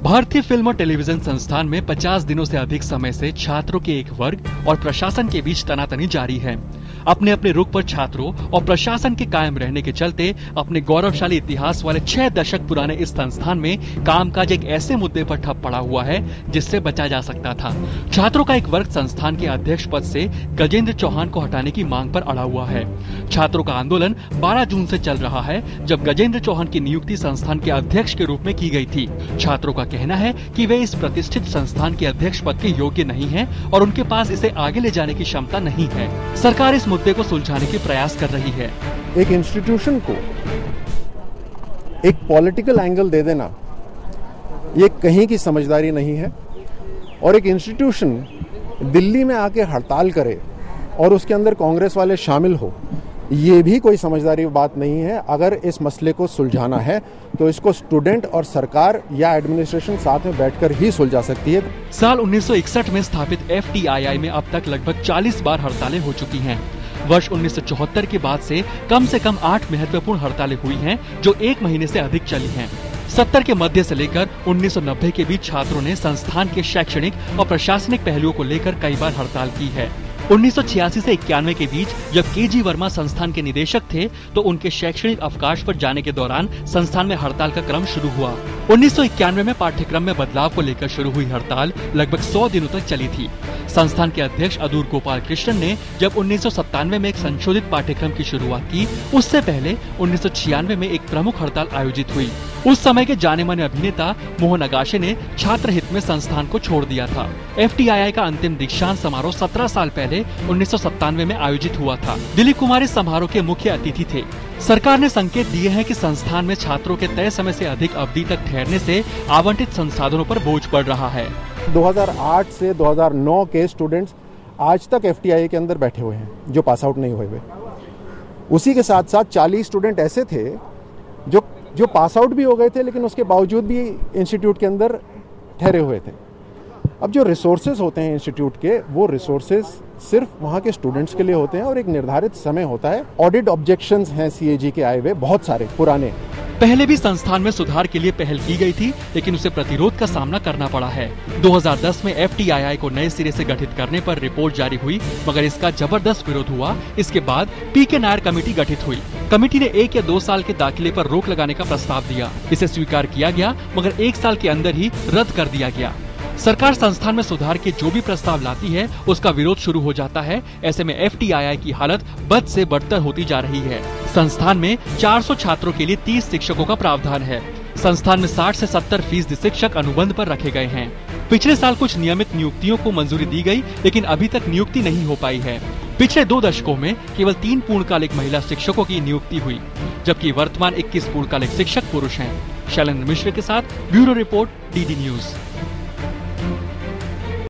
भारतीय फिल्म और टेलीविजन संस्थान में 50 दिनों से अधिक समय से छात्रों के एक वर्ग और प्रशासन के बीच तनातनी जारी है। अपने अपने रुख पर छात्रों और प्रशासन के कायम रहने के चलते अपने गौरवशाली इतिहास वाले 6 दशक पुराने इस संस्थान में कामकाज एक ऐसे मुद्दे पर ठप पड़ा हुआ है जिससे बचा जा सकता था। छात्रों का एक वर्ग संस्थान के अध्यक्ष पद से गजेंद्र चौहान को हटाने की मांग पर अड़ा हुआ है। छात्रों का आंदोलन 12 जून से चल रहा है, जब गजेंद्र चौहान की नियुक्ति संस्थान के अध्यक्ष के रूप में की गई थी। छात्रों का कहना है कि वे इस प्रतिष्ठित संस्थान के अध्यक्ष पद के योग्य नहीं हैं और उनके पास इसे आगे ले जाने की क्षमता नहीं है। सरकार इस मुद्दे को सुलझाने के प्रयास कर रही है। एक इंस्टीट्यूशन को एक पॉलिटिकल एंगल दे देना ये कहीं की समझदारी नहीं है, और एक इंस्टीट्यूशन दिल्ली में आके हड़ताल करे और उसके अंदर कांग्रेस वाले शामिल हो, ये भी कोई समझदारी बात नहीं है। अगर इस मसले को सुलझाना है तो इसको स्टूडेंट और सरकार या एडमिनिस्ट्रेशन साथ में बैठकर ही सुलझा सकती है। साल 1961 में स्थापित FTII में अब तक लगभग 40 बार हड़तालें हो चुकी हैं। वर्ष 1974 के बाद से कम 8 महत्वपूर्ण हड़तालें हुई हैं, जो 1 महीने से अधिक चली हैं। 70 के मध्य से लेकर 1990 के बीच छात्रों ने संस्थान के शैक्षणिक और प्रशासनिक पहलुओं को लेकर कई बार हड़ताल की है। 1986 से 91 के बीच जब KG वर्मा संस्थान के निदेशक थे, तो उनके शैक्षणिक अवकाश पर जाने के दौरान संस्थान में हड़ताल का क्रम शुरू हुआ। 1991 में पाठ्यक्रम में बदलाव को लेकर शुरू हुई हड़ताल लगभग 100 दिनों तक चली थी। संस्थान के अध्यक्ष अदूर गोपाल कृष्णन ने जब 1997 में एक संशोधित पाठ्यक्रम की शुरुआत की, उससे पहले 1996 में एक प्रमुख हड़ताल आयोजित हुई। उस समय के जाने माने अभिनेता मोहन अगाशे ने छात्र हित में संस्थान को छोड़ दिया था। FTII का अंतिम दीक्षांत समारोह 17 साल पहले 1997 में आयोजित हुआ था। दिलीप कुमार इस समारोह के मुख्य अतिथि थे। सरकार ने संकेत दिए हैं कि संस्थान में छात्रों के तय समय से अधिक अवधि तक ठहरने से आवंटित संसाधनों पर बोझ पड़ रहा है। 2008 से 2009 के स्टूडेंट्स आज तक FTII के अंदर बैठे हुए हैं, जो पास आउट नहीं हुए हुए। उसी के साथ साथ 40 स्टूडेंट ऐसे थे जो पास आउट भी हो गए थे, लेकिन उसके बावजूद भी इंस्टीट्यूट के अंदर ठहरे हुए थे। अब जो रिसोर्सेज होते हैं इंस्टीट्यूट के, वो रिसोर्सेज सिर्फ वहाँ के स्टूडेंट्स के लिए होते हैं और एक निर्धारित समय होता है। ऑडिट ऑब्जेक्शंस हैं CAG के आए हुए बहुत सारे पुराने। पहले भी संस्थान में सुधार के लिए पहल की गई थी, लेकिन उसे प्रतिरोध का सामना करना पड़ा है। 2010 में FTII को नए सिरे से गठित करने पर रिपोर्ट जारी हुई, मगर इसका जबरदस्त विरोध हुआ। इसके बाद PK नायर कमेटी गठित हुई। कमेटी ने 1 या 2 साल के दाखिले पर रोक लगाने का प्रस्ताव दिया। इसे स्वीकार किया गया, मगर 1 साल के अंदर ही रद्द कर दिया गया। सरकार संस्थान में सुधार के जो भी प्रस्ताव लाती है, उसका विरोध शुरू हो जाता है। ऐसे में FTII की हालत बद से बदतर होती जा रही है। संस्थान में 400 छात्रों के लिए 30 शिक्षकों का प्रावधान है। संस्थान में 60 से 70% शिक्षक अनुबंध पर रखे गए हैं। पिछले साल कुछ नियमित नियुक्तियों को मंजूरी दी गई, लेकिन अभी तक नियुक्ति नहीं हो पाई है। पिछले 2 दशकों में केवल 3 पूर्णकालिक महिला शिक्षकों की नियुक्ति हुई, जबकि वर्तमान 21 पूर्णकालिक शिक्षक पुरुष हैं। शैलेंद्र मिश्र के साथ ब्यूरो रिपोर्ट DD न्यूज।